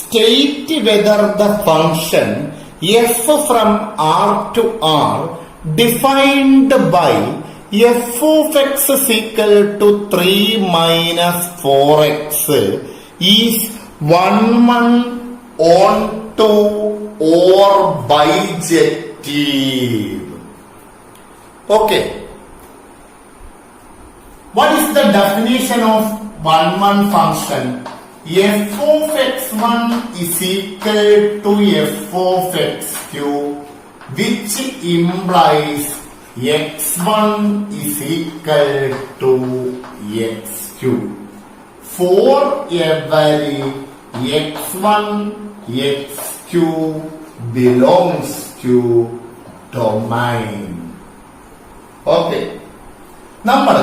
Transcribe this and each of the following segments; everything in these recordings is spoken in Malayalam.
State whether the function f from R to R defined by f of x is equal to 3 minus 4x is 1 onto or bijective. Okay. What is the definition of 1 function? F of x1 is equal to f of x2, which implies x1 is equal to x2 for every x1 x2 belongs to domain. Okay. Number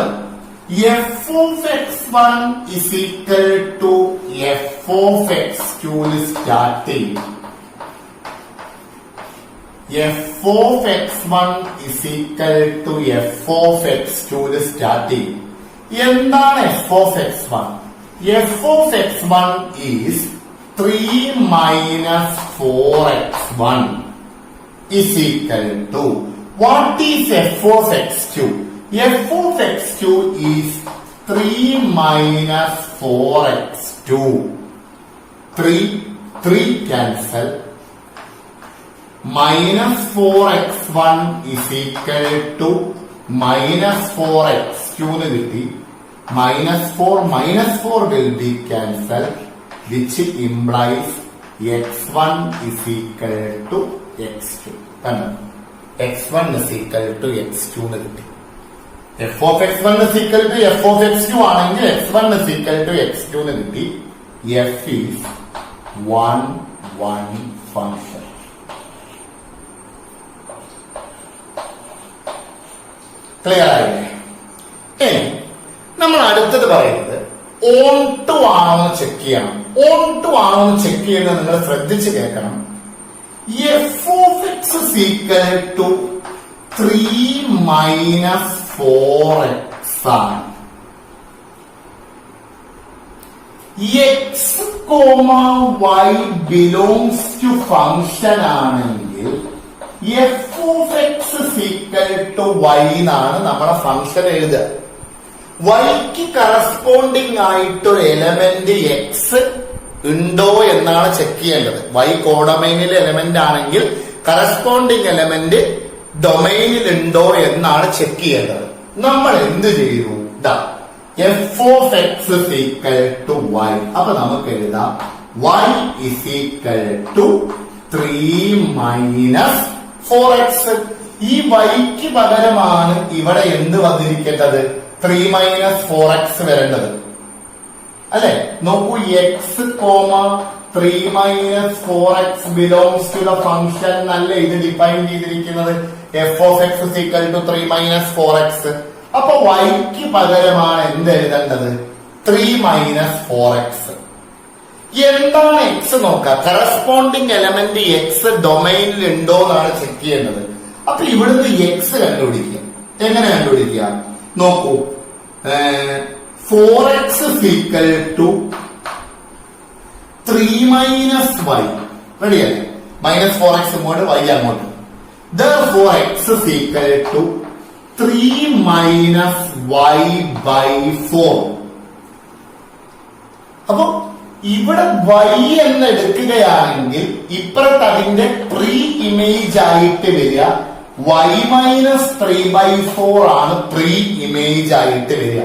f of x1 is equal to f of x2 starting. F of x1 is equal to f of x2 starting. എന്താണ് f of x1? f of x1 is 3 minus 4x1 is equal to, what is f of x2? f of x2 is 3 minus 4x2. 3 cancel. Minus 4x1 is equal to minus 4x2 കിട്ടി. Minus 4 will be cancelled, which implies x1 is equal to x2. x1 is equal to x2 കിട്ടി. f of x1 is equal to f of x2 ആണെങ്കിൽ x1 is equal to x2 കിട്ടി. f is 1 function. ക്ലിയർ ആയില്ലേ? ഇനി നമ്മൾ അടുത്തത് പറയുന്നത് ഓൺ ടു ആണോ ചെക്ക് ചെയ്യണം. ഓൺ ടു ആണോ ചെക്ക് ചെയ്യുന്നത് നിങ്ങൾ ശ്രദ്ധിച്ച് കേൾക്കണം. f of x is equal to 3 minus 4x ആണ്. x, y belongs to function ആണെങ്കിൽ f of x is equal to y എന്നാണ് നമ്മുടെ ഫംഗ്ഷൻ എഴുതുക. yക്ക് കറസ്പോണ്ടിങ് ആയിട്ടൊരു എലമെന്റ് x ഉണ്ടോ എന്നാണ് ചെക്ക് ചെയ്യേണ്ടത്. y കോഡൊമൈനിലെ എലമെന്റ് ആണെങ്കിൽ കറസ്പോണ്ടിങ് എലമെന്റ് ഡൊമൈനിൽ ഉണ്ടോ എന്നാണ് ചെക്ക് ചെയ്യേണ്ടത്. നമ്മൾ എന്ത് ചെയ്തു? f of x is equal to y. അപ്പൊ നമുക്ക് എഴുതാം y is equal to 3 minus 4x. ഈ yക്ക് പകരമാണ് ഇവിടെ എന്ത് വന്നിരിക്കേണ്ടത്? 3 minus 4x വരേണ്ടത് അല്ലെ? നോക്കൂ, x, 3 minus 4x belongs to the function നല്ല ഇത് ഡിഫൈൻ ചെയ്തിരിക്കുന്നത്. f of x is equal to 3 minus 4x. അപ്പൊ yക്ക് പകരമാണ് എന്ത് എഴുതേണ്ടത്? 3 minus 4x. എന്താണ് x നോക്കാം. കറസ്പോണ്ടിങ് എലമെന്റ് x ഡൊമൈനിൽ ഉണ്ടോ എന്നാണ് ചെക്ക് ചെയ്യേണ്ടത്. അപ്പൊ ഇവിടുന്ന് x കണ്ടുപിടിക്കുക. എങ്ങനെ കണ്ടുപിടിക്കുക? നോക്കൂ, 4x is equal to 3 minus y. റെഡിയല്ലേ? മൈനസ് 4x ഇങ്ങോട്ട്, y അങ്ങോട്ട്. Therefore x is equal to 3 minus y by 4. അപ്പൊ ഇവിടെ y എന്ന് എടുക്കുകയാണെങ്കിൽ ഇപ്പുറത്ത് അതിന്റെ പ്രീ ഇമേജ് ആയിട്ട് വരിക y മൈനസ് 3/4 ആണ്. പ്രീ ഇമേജ് ആയിട്ട് വരിക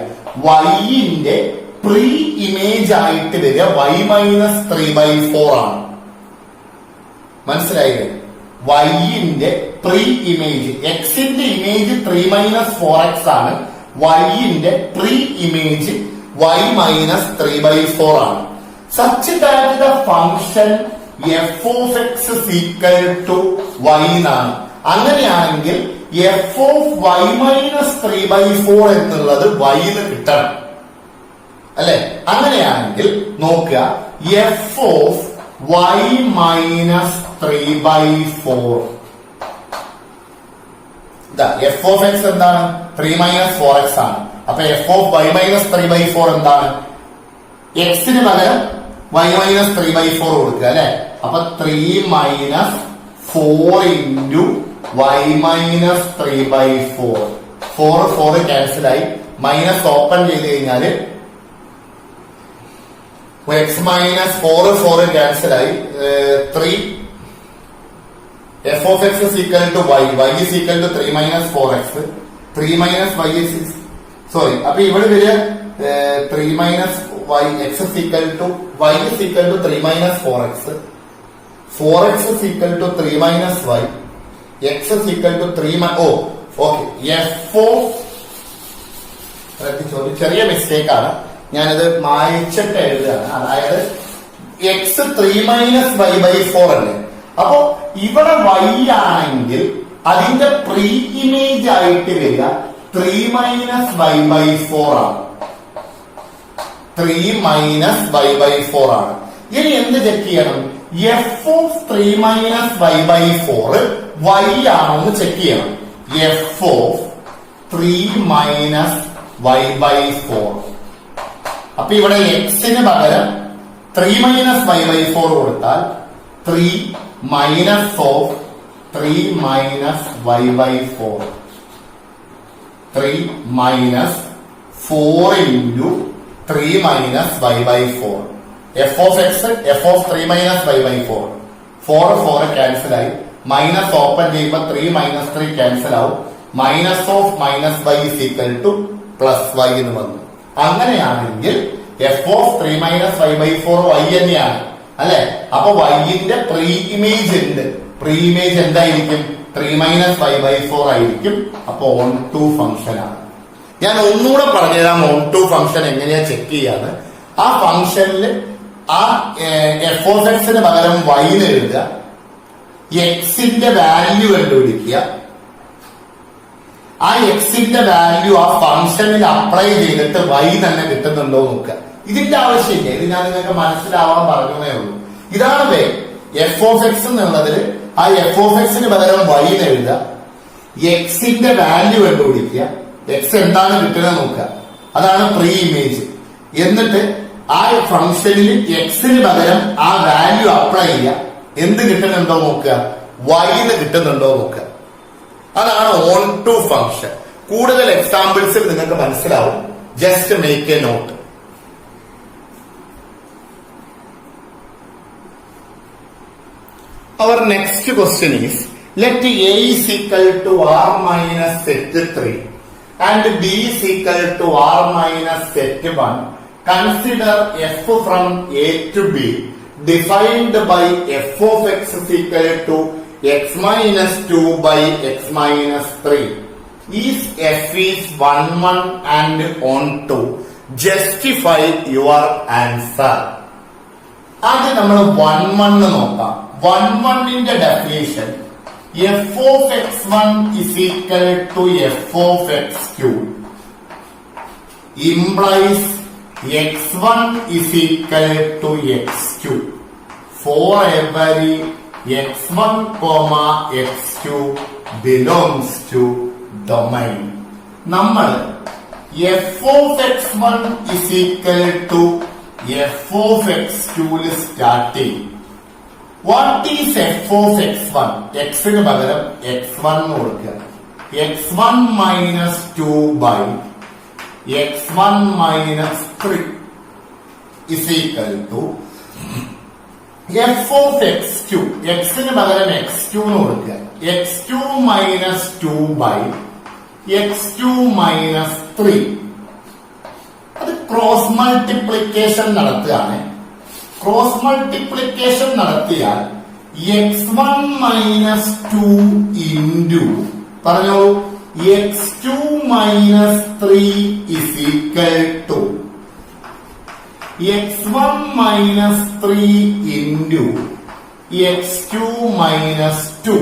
yന്റെ പ്രീ ഇമേജ് ആയിട്ട് വരിക y മൈനസ് 3/4 ആണ്. മനസ്സിലായില്ലേ? yന്റെ പ്രീ ഇമേജ്, എക്സിന്റെ ഇമേജ് 3 minus 4x ആണ്. yന്റെ പ്രീ ഇമേജ് y മൈനസ് 3/4 ആണ്. Such that the function f of x is equal to y എന്നാണ്. അങ്ങനെയാണെങ്കിൽ f of y minus 3/4 എന്നുള്ളത് y ന്ന് കിട്ടണം അല്ലെ? അങ്ങനെയാണെങ്കിൽ നോക്കുക, f of y minus 3/4. f of x എന്താണ്? 3 minus 4x ആണ്. അപ്പൊ f of y minus 3/4 എന്താണ്? x ന് പകരം y മൈനസ് 3/4 കൊടുക്കുക അല്ലെ. അപ്പൊ 3 minus 4 into y minus 3/4. 4 cancel ആയി. മൈനസ് ഓപ്പൺ ചെയ്ത് കഴിഞ്ഞാല് x മൈനസ് 4 ക്യാൻസൽ ആയി. 3 f of x is equal to y is equal to 3 minus 4x. 3 minus y is sorry. അപ്പൊ ഇവിടെ വരിക 3 minus y x is equal to y is equal to 3 minus 4x. 4x is equal to 3 minus y. x is equal to 3 okay. ചെറിയ മിസ്റ്റേക്ക് ആണ്, ഞാനത് മായിച്ചിട്ട് എഴുതുകയാണ്. അതായത് x 3 മൈനസ് y/4 അല്ലേ. അപ്പോ ഇവിടെ y ആണെങ്കിൽ അതിന്റെ പ്രീ ഇമേജ് ആയിട്ട് വരിക 3 മൈനസ് y/4 ആണ്. 3 മൈനസ് y/4 ആണ്. ഇനി എന്ത് ചെക്ക് ചെയ്യണം? f of 3 minus y/4 y ആണെന്ന് ചെക്ക് ചെയ്യണം. f of 3 minus y/4. അപ്പൊ ഇവിടെ എക്സിന് പകരം 3 മൈനസ് y/4 കൊടുത്താൽ 3 minus of 3 minus y/4. 3 minus 4 into 3 minus y/4. f of x f of 3 minus y/4. 4 cancel ആയി. മൈനസ് ഓപ്പൺ ചെയ്യുമ്പോൾ 3 മൈനസ് 3 ക്യാൻസൽ ആവും. Minus of minus y is equal to plus y എന്ന് വന്നു. അങ്ങനെയാണെങ്കിൽ f of 3 minus y/4 y തന്നെയാണ് അല്ലെ. അപ്പൊ y-ന്റെ പ്രീ ഇമേജ് ഉണ്ട്. പ്രീ ഇമേജ് എന്തായിരിക്കും? 3 മൈനസ് y/4 ആയിരിക്കും. അപ്പൊ ഓൺ ടു ഫംഗ്ഷൻ ആണ്. ഞാൻ ഒന്നുകൂടെ പറഞ്ഞുതരാം ഓൺ ടു ഫംഗ്ഷൻ എങ്ങനെയാ ചെക്ക് ചെയ്യാന്ന്. ആ ഫംഗ്ഷനിൽ ആ f of x പകരം y എന്ന് എഴുതുക. എക്സിന്റെ വാല്യൂ കണ്ടുപിടിക്കുക. ആ എക്സിന്റെ വാല്യൂ ആ ഫംഗ്ഷനിൽ അപ്ലൈ ചെയ്തിട്ട് y തന്നെ കിട്ടുന്നുണ്ടോ നോക്കുക. ഇതിന്റെ ആവശ്യമില്ല, ഇത് ഞാൻ നിങ്ങൾക്ക് മനസ്സിലാവാൻ പറഞ്ഞേ ഉള്ളൂ. ഇതാണ് വേ. f of x എന്നുള്ളതിൽ ആ f of x പകരം y എന്ന് എഴുതുക. എക്സിന്റെ വാല്യൂ കണ്ടുപിടിക്കുക. എക്സ് എന്താണ് കിട്ടുന്നത് നോക്കുക. അതാണ് പ്രീ ഇമേജ്. എന്നിട്ട് ആ ഫംഗ്ഷനിൽ എക്സിന് പകരം ആ വാല്യൂ അപ്ലൈ ചെയ്യുക. എന്ത് കിട്ടുന്നുണ്ടോ നോക്കുക, y എന്ന് കിട്ടുന്നുണ്ടോ നോക്കുക. അതാണ് ഓൺ ടു ഫംഗ്ഷൻ. കൂടുതൽ എക്സാമ്പിൾസിൽ നിങ്ങൾക്ക് മനസ്സിലാവും. Just make a note. Our next question is, let A is equal to R minus set 3 and B is equal to R minus set 1. Consider f from A to B defined by f of x is equal to x minus 2 by x minus 3. If f is 1, 1 and on 2, justify your answer. ആദ്യം നമ്മൾ 1, 1 നോക്കാം. 1, 1ന്റെ definition f of x1 is equal to f of x2 implies x1 is equal to x2 for every x1, x2 belongs to domain. നമ്മൾ f of x1 is equal to f of x2 starting. What is f of x1? x-ന് പകരം x1 കൊടുക്കുക. x1 minus 2 by x1 minus 3 is equal to f of x2. x-ന് പകരം x2 കൊടുക്കുക. x2 minus 2 by x2 minus 3. അത് ക്രോസ് മൾട്ടിപ്ലിക്കേഷൻ നടത്തുകയാണ്. ക്രോസ് മൾട്ടിപ്ലിക്കേഷൻ നടത്തിയാൽ x1 മൈനസ് 2 ഇൻറ്റു പറഞ്ഞോളൂ x2 minus 3 is equal to x1 minus 3 into x2 minus 2.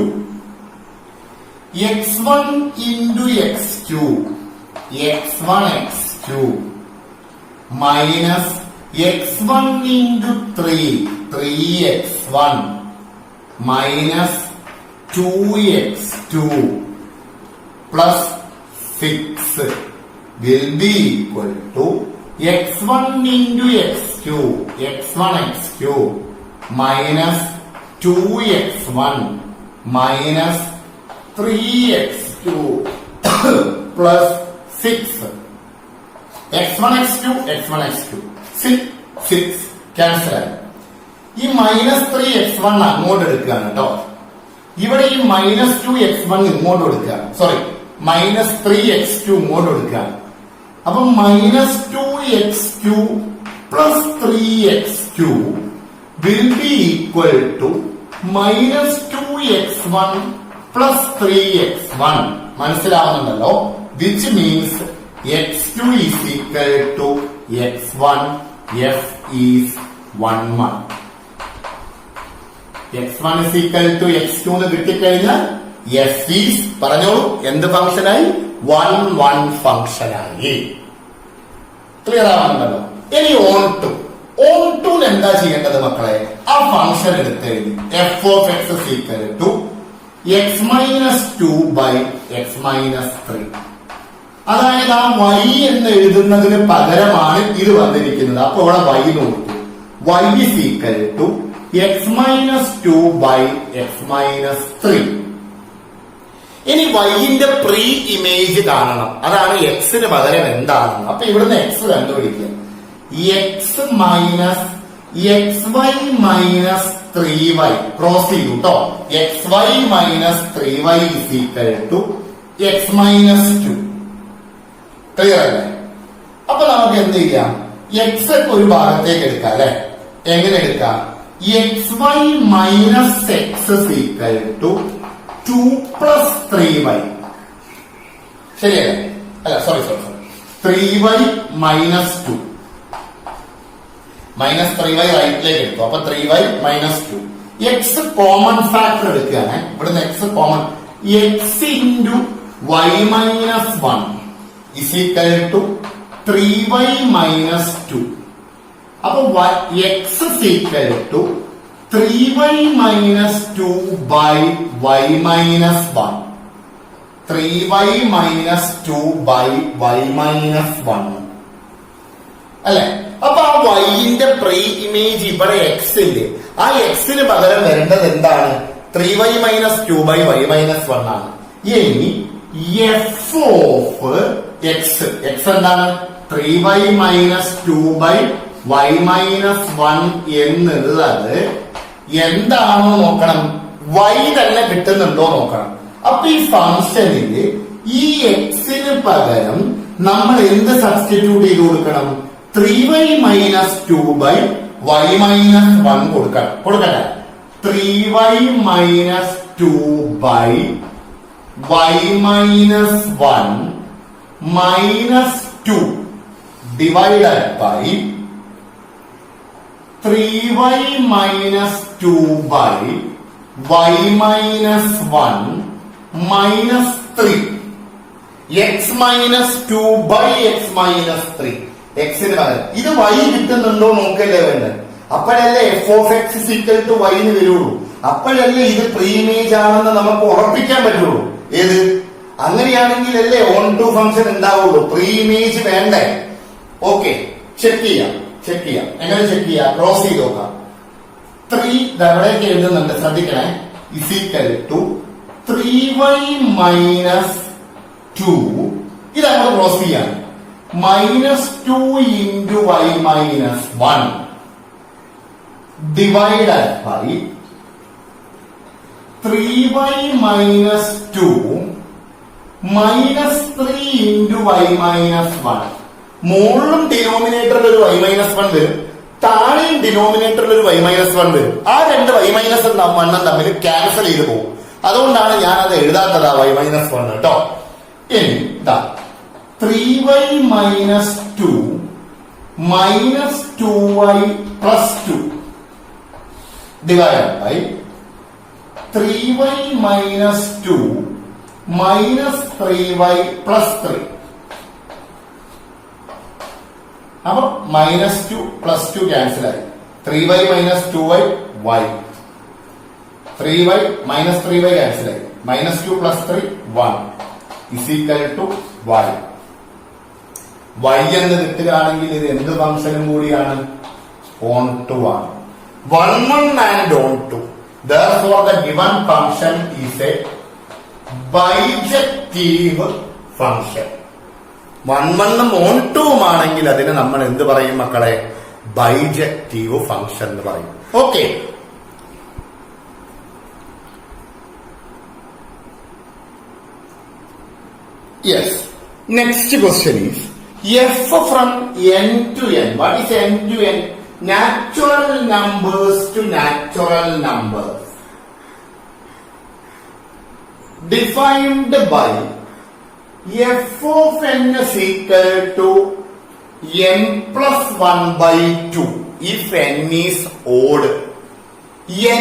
x1 into x2 x1 x2 minus x1 into 3 3x1 minus 2x2 plus 6 will be equal to x1 into x2 cube x1 x cube minus 2x1 minus 3x cube plus 6 x1 x cube x1 x cube 6 cancel ആയി. ഈ -3x1 അങ്ങോട്ട് എടുക്കുകയാണ് കേട്ടോ. ഇവിടെ ഈ -2x1 ഇങ്ങോട്ട് എടുക്കുകയാണ്. സോറി, -3x2 ഇങ്ങോട്ട് എടുക്കുകയാണ്. അപ്പൊ -2x2 plus 3x2 will be equal to -2x1 plus 3x1. മനസ്സിലാവുന്നുണ്ടല്ലോ? Which means x2 is equal to x1, f is 1 1. x1 is equal to x2 എന്ന് കിട്ടിക്കഴിഞ്ഞാൽ f is പറഞ്ഞോളൂ എന്ത് ഫംഗ്ഷനായി? 1 1 ഫംഗ്ഷനായി. ക്ലിയർ ആവുന്നുണ്ടല്ലോ? ഇനി ഓൺ ടു എന്താ ചെയ്യേണ്ടത് മക്കളെ? ആ ഫംഗ്ഷൻ എടുത്ത് എഴുതി f of x is equal to x minus 2 by x minus 3. അതായത് ആ y എന്ന് എഴുതുന്നതിന് പകരമാണ് ഇത് വന്നിരിക്കുന്നത്. അപ്പൊ ഇവിടെ y നോക്കൂ. y is equal to x minus 2 by x minus 3. ഇനി yന്റെ പ്രീ ഇമേജ് കാണണം. അതാണ് എക്സിന് പകരം എന്താണെന്ന്. അപ്പൊ ഇവിടുന്ന് x കണ്ടുപിടിക്കുക. x minus xy minus 3y cross ചെയ്തു കേട്ടോ. xy minus 3y is equal to x minus 2. Clear അല്ലേ? അപ്പൊ നമുക്ക് എന്ത് ചെയ്യാം? x ഒക്കെ ഒരു ഭാഗത്തേക്ക് എടുക്കാം അല്ലെ? എങ്ങനെ എടുക്കാം? xy minus x is equal to 2 plus 3y. ശരിയല്ലേ? അല്ല sorry 3y minus 2 minus 3y റൈറ്റിലേക്ക് എടുത്തു. അപ്പൊ 3y minus 2. X common factor എടുക്കുകയാണ്. ഇവിടുന്ന് X common. X into y minus 1 is equal to 3y minus 2. അപ്പൊ x is equal to 3y minus 2 by y minus 1. 3y minus 2 by y minus 1. അല്ലെ? അപ്പൊ ആ yന്റെ പ്രീ ഇമേജ് ഇവിടെ x ഇല്ലേ? ആ xന് പകരം വരേണ്ടത് എന്താണ്? 3y minus 2 by y minus 1 ആണ്. ഇനി f of x എന്താണ്? 3y minus 2 by y minus 1 എന്നുള്ളത് എന്താണോ നോക്കണം. y തന്നെ കിട്ടുന്നുണ്ടോ നോക്കണം. അപ്പൊ ഈ ഫംഗ്ഷനില് ഈ എക്സിന് പകരം നമ്മൾ എന്ത് സബ്സ്റ്റിറ്റ്യൂട്ട് ചെയ്ത് കൊടുക്കണം? 3y minus 2 by y minus 1 കൊടുക്കട്ടെ. 3y minus 2 by y minus 1 minus 2 divided by 3y minus 2 by y minus 1 minus 3. x minus 2 by x minus 3. എക്സിന് പകരം ഇത് y കിട്ടുന്നുണ്ടോ നോക്കല്ലേ വേണ്ടത്. അപ്പോഴല്ലേ f of x is equal to y ന് വരുള്ളൂ. അപ്പോഴല്ലേ ഇത് പ്രീ ഇമേജ് ആണെന്ന് നമുക്ക് ഉറപ്പിക്കാൻ പറ്റുള്ളൂ. ഏത്? അങ്ങനെയാണെങ്കിൽ അല്ലേ ഓൺ ടു ഫംഗ്ഷൻ ഉണ്ടാവുള്ളൂ. പ്രീ ഇമേജ് വേണ്ടേ? ഓക്കെ, ചെക്ക് ചെയ്യാം. എങ്ങനെ ചെക്ക് ചെയ്യാം? ക്രോസ് ചെയ്ത് നോക്കാം. 3 എവിടെയൊക്കെ എഴുതുന്നുണ്ട് ശ്രദ്ധിക്കണേ. is equal to 3y minus 2. ഇത് നമ്മൾ ക്രോസ് ചെയ്യാം. -2 into y minus 1 divided by 3y minus 2 minus 3 into y minus 1. മുകളിലും ഡിനോമിനേറ്ററിൽ ഒരു y minus 1 വരും, താഴെയും ഡിനോമിനേറ്ററിൽ ഒരു y minus 1 വരും. ആ രണ്ട് y minus 1 തമ്മിൽ ക്യാൻസൽ ചെയ്ത് പോകും. അതുകൊണ്ടാണ് ഞാൻ അത് എഴുതാത്തത് y minus 1 കേട്ടോ. ഇനി ഇതാ 3y minus 2 minus 2y plus 2 divided by 3y minus 2 minus 3y plus 3. അപ്പൊ -2 + 2 ക്യാൻസൽ ആയി. 3y minus 2y y. 3y minus 3y cancel ആയി. -2 + 3 1 is equal to y. y എന്ന് കിട്ടുകയാണെങ്കിൽ ഇത് എന്ത് ഫംഗ്ഷനും കൂടിയാണ്? onto 1. 1 1 and onto. Therefore, the given function is a bijective function. 1 1 onto ആണെങ്കിൽ അതിനെ നമ്മൾ എന്ത് പറയും മക്കളെ? ബൈജക്റ്റീവ് ഫംഗ്ഷൻ എന്ന് പറയും. Okay, yes. Next question is f from n to n. What is n to n? Natural numbers to natural numbers. Defined by f of n is equal to n plus 1 by 2 if n is odd,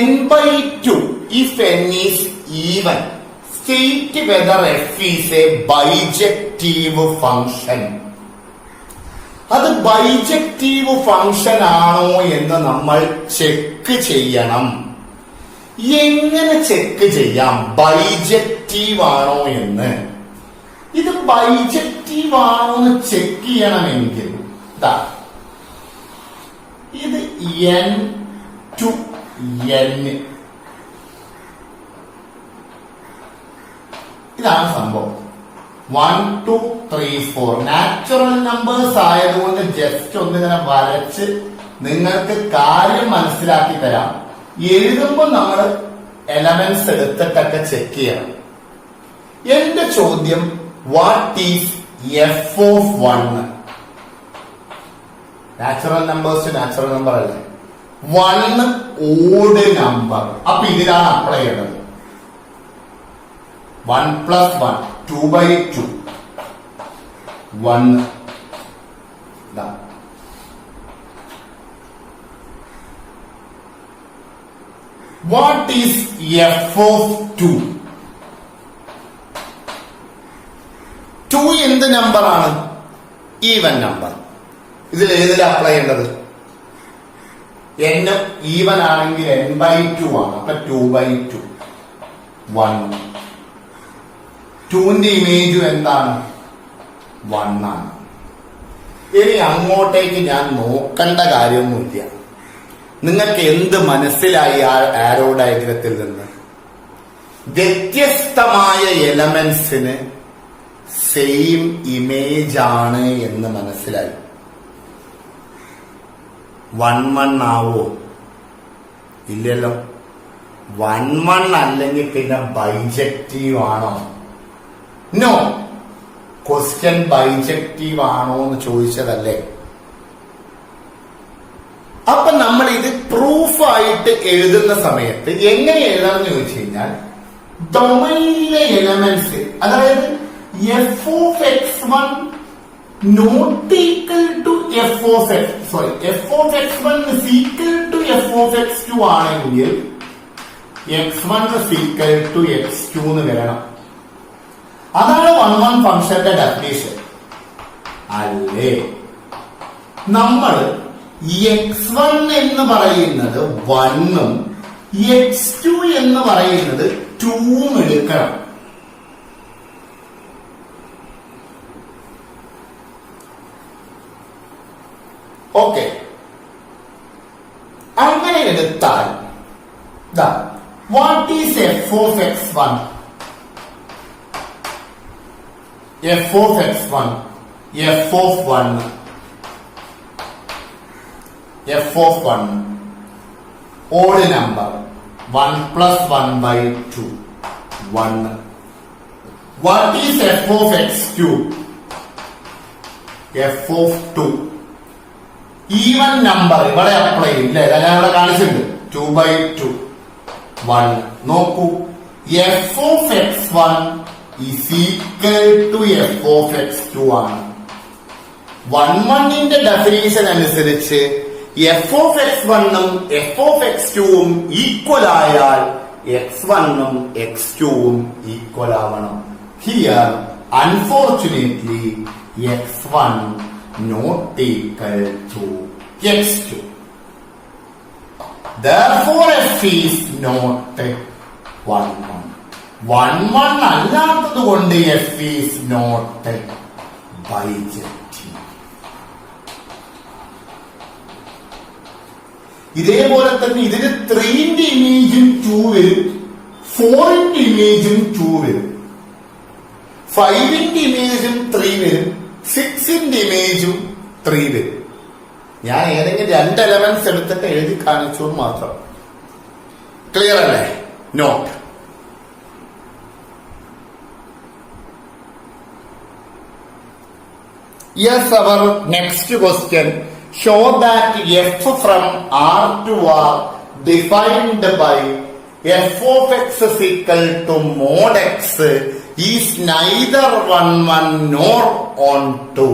n by 2 if n is even. State whether f is a bijective function. അത് ബൈജക്റ്റീവ് ഫംഗ്ഷൻ ആണോ എന്ന് നമ്മൾ ചെക്ക് ചെയ്യണം. എങ്ങനെ ചെക്ക് ചെയ്യാം ബൈജക്റ്റീവ് ആണോ എന്ന്? ഇത് ബൈജക്റ്റീവ് ആണോ എന്ന് ചെക്ക് ചെയ്യണമെങ്കിൽ ഇത് n to n, ഇതാണ് സംഭവം. 1 2 3 4 നാച്ചുറൽ നമ്പേഴ്സ് ആയതുകൊണ്ട് ജസ്റ്റ് ഒന്നിങ്ങനെ വരച്ച് നിങ്ങൾക്ക് കാര്യം മനസ്സിലാക്കി തരാം. എഴുതുമ്പോൾ നമ്മൾ എലമെന്റ്സ് എടുത്തിട്ടൊക്കെ ചെക്ക് ചെയ്യണം. എന്റെ ചോദ്യം, what is F of 1? Natural numbers natural number അല്ലേ? 1 ഓഡ് നമ്പർ. അപ്പൊ ഇതിലാണ് അപ്ലൈ ചെയ്യേണ്ടത്. 1 plus 1, 2 by 2, 1. What is f of 2? 2 എന്ത് നമ്പർ ആണ്? Even number. ഇതിൽ ഏതിൽ അപ്ലൈ ചെയ്യേണ്ടത്? n ഈവൻ ആണെങ്കിൽ n by 2 ആണ്. അപ്പൊ 2 by 2, 1. 2ന്റെ ഇമേജ് എന്താണ്? 1 ആണ്. ഇനി അങ്ങോട്ടേക്ക് ഞാൻ നോക്കേണ്ട കാര്യമൊന്നുമില്ല. നിങ്ങൾക്ക് എന്ത് മനസ്സിലായി ആ ആരോ ഡയഗ്രത്തിൽ നിന്ന്? വ്യത്യസ്തമായ എലമെന്റ്സിന് സെയിം ഇമേജ് ആണ് എന്ന് മനസ്സിലായി. 1 1 ആവോ? ഇല്ലല്ലോ. 1 1 അല്ലെങ്കിൽ പിന്നെ ബൈജക്റ്റീവ് ആണോ? നോ. ക്വസ്റ്റ്യൻ ബൈജക്റ്റീവ് ആണോ എന്ന് ചോദിച്ചതല്ലേ? അപ്പൊ നമ്മൾ ഇത് പ്രൂഫായിട്ട് എഴുതുന്ന സമയത്ത് എങ്ങനെ എഴുതണം എന്ന് ചോദിച്ചു കഴിഞ്ഞാൽ, ഡൊമൈനിലെ എലമെന്റ്സ്, അതായത് f of x 1 not equal to f of x, sorry, f of x 1 is equal to f of x 2 ആണെങ്കിൽ x 1 is equal to x 2 എന്ന് വരണം. അതാണ് 1 1 ഫംഗ്ഷന്റെ ഡെഫിനിഷൻ അല്ലേ? നമ്മൾ x1 എന്ന് പറയുന്നത് 1ഉം x2 എന്ന് പറയുന്നത് 2ഉം എടുക്കണം. ഓക്കെ, അങ്ങനെ എടുത്താൽ what is F of x1? f of x1, f of 1, f of 1, odd number, 1 plus 1 by 2, 1. What is f of x2? f of 2. Even number, ഇവിടെ അപ്ലൈ ഇല്ല, ഞാൻ ഇവിടെ കാണിച്ചിട്ടുണ്ട്. 2 by 2, 1. നോക്കൂ, f of x1 is equal to f of x2 ആണ്. 1 1ന്റെ ഡെഫിനിഷൻ അനുസരിച്ച് f of x1 ഉം f of x2 ഉം ഈക്വൽ ആയാൽ x1 ഉം x2 ഉം ഈക്വൽ ആവണം. Here unfortunately x1 not equal to x2. Therefore f is not 1 1. 1 1 അല്ലാത്തത് കൊണ്ട് f is not bijective. ഇതേപോലെ തന്നെ ഇതിന് 3ന്റെ ഇമേജും 2 വരും, 4ന്റെ ഇമേജും 2 വരും, 5ന്റെ ഇമേജും 3 വരും, 6ന്റെ ഇമേജും 3 വരും. ഞാൻ ഏതെങ്കിലും 2 എലമെന്റ്സ് എടുത്തിട്ട് എഴുതി കാണിച്ചു മാത്രം. ക്ലിയർ അല്ലേ? Not. Yes, our next question. Show that f from R to R defined by f of x is equal to mod x is neither 1 nor on 2.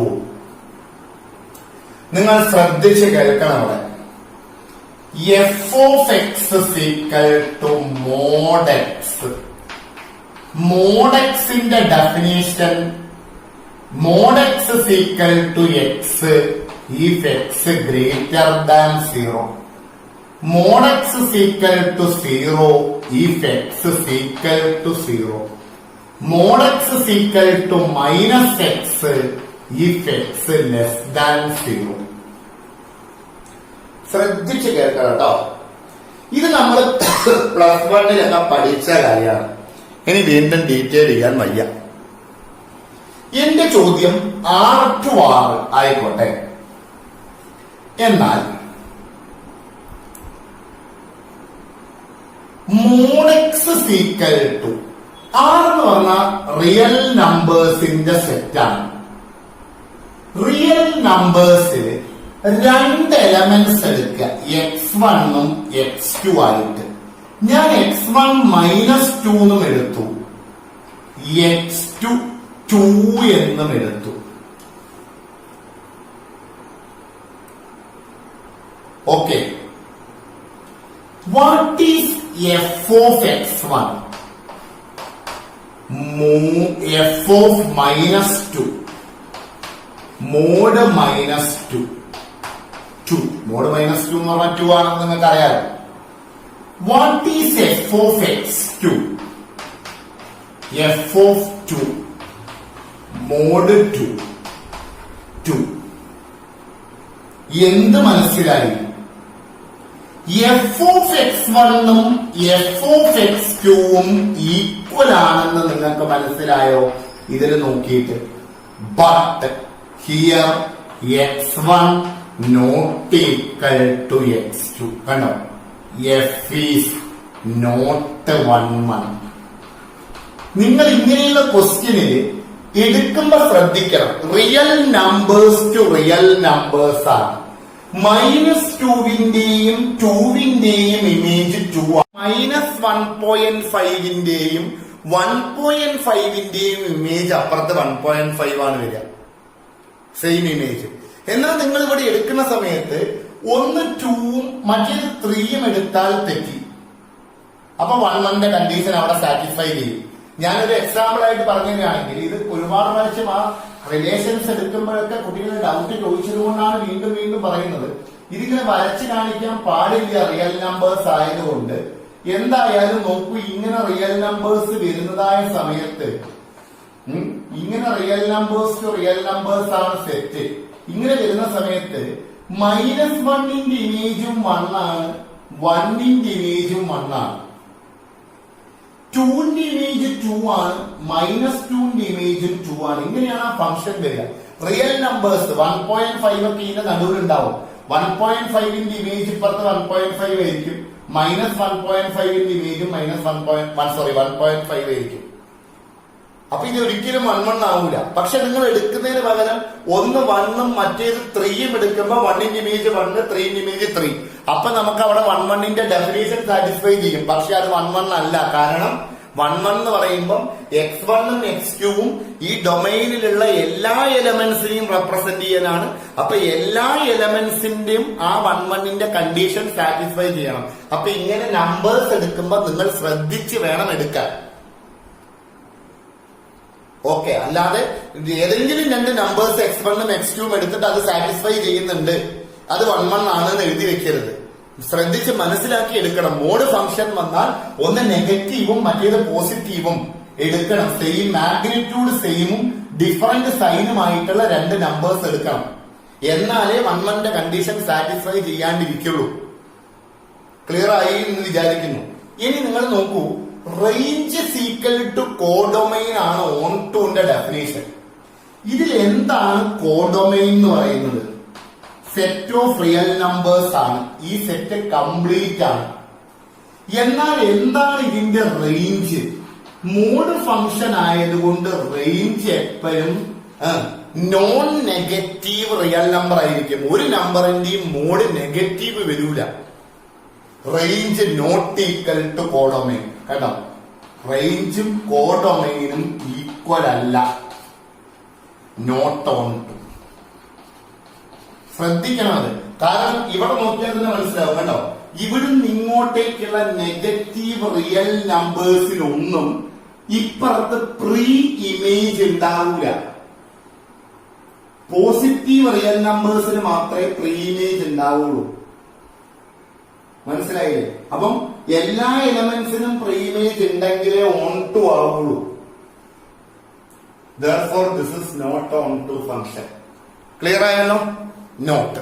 നിങ്ങൾ ശ്രദ്ധിച്ച് കേൾക്കണം. അവിടെ f of x is equal to mod x. mod x ന്റെ definition mod x is equal to x if x greater than 0. mod x is equal to 0 if x is equal to 0. mod x is equal to minus x if x less than 0. ശ്രദ്ധിച്ച് കേൾക്കണം കേട്ടോ. ഇത് നമ്മൾ +1 പഠിച്ച കാര്യമാണ്. ഇനി വീണ്ടും ഡീറ്റെയിൽ ചെയ്യാൻ വയ്യ. എന്റെ ചോദ്യം R to R ആയിക്കോട്ടെ. എന്നാൽ mod x is equal to R എന്ന് പറഞ്ഞാൽ റിയൽ നമ്പേഴ്സിന്റെ സെറ്റാണ്. റിയൽ നമ്പേഴ്സിൽ 2 എലമെന്റ്സ് എടുക്കുക, x1 ഉം x2 ആയിട്ട്. ഞാൻ x1 -2 എന്നും എടുത്തു, x2 2 എന്നും എടുത്തു. Okay. What is f of x1? f of -2 mod -2 mod -2 എന്ന് പറഞ്ഞാൽ 2 ആണെന്ന് നിങ്ങൾക്ക് അറിയാലോ. What is f of x2? f of 2 mod 2 എന്ത് മനസ്സിലായി? f of x1 ഉം f of x2 ഉം ഈക്വൽ ആണെന്ന് നിങ്ങൾക്ക് മനസ്സിലായോ? ഇതിൽ നോക്കിയിട്ട്. But here x1 not equal to x2. കണ്ടോ? f is not 1. നിങ്ങൾ ഇങ്ങനെയുള്ള ക്വസ്റ്റ്യനിൽ എടുക്കുമ്പോ ശ്രദ്ധിക്കണം. Real numbers to real numbers ആണ്. -2ന്റെയും 2ന്റെയും ഇമേജ് 2 -1.5ന്റെയും 1.5ന്റെയും ഇമേജ് അപ്പുറത്ത് 1.5 ആണ് വരിക, സെയിം ഇമേജ്. എന്നാൽ നിങ്ങൾ ഇവിടെ എടുക്കുന്ന സമയത്ത് ഒന്ന് 2ഉം മറ്റേത് 3യും എടുത്താൽ തെറ്റി. അപ്പൊ 1ന്റെ കണ്ടീഷൻ അവിടെ സാറ്റിസ്ഫൈ ചെയ്യും. ഞാനൊരു എക്സാമ്പിൾ ആയിട്ട് പറഞ്ഞുകയാണെങ്കിൽ, ഇത് ഒരുപാട് പ്രാവശ്യം ആ റിലേഷൻസ് എടുക്കുമ്പോഴൊക്കെ കുട്ടികൾ ഡൗട്ട് ചോദിച്ചത് കൊണ്ടാണ് വീണ്ടും വീണ്ടും പറയുന്നത്. ഇതിങ്ങനെ വരച്ച് കാണിക്കാൻ പാടില്ല റിയൽ നമ്പേഴ്സ് ആയതുകൊണ്ട്. എന്തായാലും നോക്കൂ, ഇങ്ങനെ റിയൽ നമ്പേഴ്സ് വരുന്നതായ സമയത്ത്, ഇങ്ങനെ real numbers to real numbers ആണ് സെറ്റ്. ഇങ്ങനെ വരുന്ന സമയത്ത് -1ന്റെ ഇമേജും 1 ആണ്, 1ന്റെ ഇമേജും 1 ആണ്, 2ന്റെ ഇമേജ് 2 ആണ്, -2ന്റെ ഇമേജും 2 ആണ്. ഇങ്ങനെയാണ് ആ ഫംഗ്ഷൻ വരിക. റിയൽ നമ്പേഴ്സ് 1.5 ഒക്കെ ഇതിന്റെ നടുവിലുണ്ടാവും. 1.5ന്റെ ഇമേജ് ഇപ്പുറത്ത് 1.5 ആയിരിക്കും, -1.5ന്റെ ഇമേജും -1.5 ആയിരിക്കും. അപ്പൊ ഇത് ഒരിക്കലും 1 ആവൂല. പക്ഷെ നിങ്ങൾ എടുക്കുന്നതിന് പകരം ഒന്ന് 1ഉം മറ്റേത് 3യും എടുക്കുമ്പോ 1ന്റെ ഇമേജ് 1, 3ന്റെ ഇമേജ് 3. അപ്പൊ നമുക്ക് അവിടെ 1ന്റെ ഡെഫിനേഷൻ സാറ്റിസ്ഫൈ ചെയ്യും. പക്ഷെ അത് 1 അല്ല. കാരണം 1 എന്ന് പറയുമ്പോൾ x1ഉം x2ഉം ഈ ഡൊമൈനിലുള്ള എല്ലാ എലമെന്റ്സിനെയും റെപ്രസെന്റ് ചെയ്യാനാണ്. അപ്പൊ എല്ലാ എലമെന്റ്സിന്റെയും ആ 1ന്റെ കണ്ടീഷൻ സാറ്റിസ്ഫൈ ചെയ്യണം. അപ്പൊ ഇങ്ങനെ നമ്പേഴ്സ് എടുക്കുമ്പോൾ നിങ്ങൾ ശ്രദ്ധിച്ച് വേണം എടുക്കാൻ. ഓക്കെ. അല്ലാതെ ഏതെങ്കിലും 2 നമ്പേഴ്സ് x1ഉം x2ഉം എടുത്തിട്ട് അത് സാറ്റിസ്ഫൈ ചെയ്യുന്നുണ്ട്, അത് 1 ആണെന്ന് എഴുതി വെക്കരുത്. ശ്രദ്ധിച്ച് മനസ്സിലാക്കി എടുക്കണം. മോഡ് ഫംഗ്ഷൻ വന്നാൽ ഒന്ന് നെഗറ്റീവും മറ്റേത് പോസിറ്റീവും എടുക്കണം. സെയിം മാഗ്നിറ്റ്യൂഡ് സെയിമും ഡിഫറന്റ് സൈനുമായിട്ടുള്ള 2 നമ്പേഴ്സ് എടുക്കണം. എന്നാലേ 1ന്റെ കണ്ടീഷൻ സാറ്റിസ്ഫൈ ചെയ്യാണ്ടിരിക്കുള്ളൂ. ക്ലിയർ ആയി എന്ന് വിചാരിക്കുന്നു. ഇനി നിങ്ങൾ നോക്കൂ, range is equal to codomain ആണ് ഓൺ ടുന്റെ ഡെഫിനേഷൻ. ഇതിൽ എന്താണ് കോഡൊമൈൻ എന്ന് പറയുന്നത്? സെറ്റ് ഓഫ് റിയൽ നമ്പേഴ്സ് ആണ്. ഈ സെറ്റ് കംപ്ലീറ്റ് ആണ്. എന്നാൽ എന്താണ് ഇതിന്റെ റേഞ്ച്? മോഡ് ഫംഗ്ഷൻ ആയതുകൊണ്ട് റേഞ്ച് എപ്പോഴും നോൺ നെഗറ്റീവ് റിയൽ നമ്പർ ആയിരിക്കും. ഒരു നമ്പറിന്റെയും മോഡ് നെഗറ്റീവ് വരൂല. Range not equal to codomain. കേട്ടോ, റേഞ്ചും കോഡൊമൈനും ഈക്വൽ അല്ല. Note on to. ശ്രദ്ധിക്കണം അത്. കാരണം ഇവിടെ നോക്കിയാൽ തന്നെ മനസ്സിലാവും. കേട്ടോ, ഇവിടുന്ന് ഇങ്ങോട്ടേക്കുള്ള നെഗറ്റീവ് റിയൽ നമ്പേഴ്സിനൊന്നും ഇപ്പുറത്ത് പ്രീ ഇമേജ് ഉണ്ടാവില്ല. പോസിറ്റീവ് റിയൽ നമ്പേഴ്സിന് മാത്രമേ പ്രീ ഇമേജ് ഉണ്ടാവുള്ളൂ. മനസ്സിലായില്ലേ? അപ്പം എല്ലാ എലമെന്റ്സിനും പ്രീ ഇമേജ് ഉണ്ടെങ്കിലേ ഓൺ ടു ആവുള്ളൂ. Therefore, this is not on to function. Clear ആയല്ലോ? Note.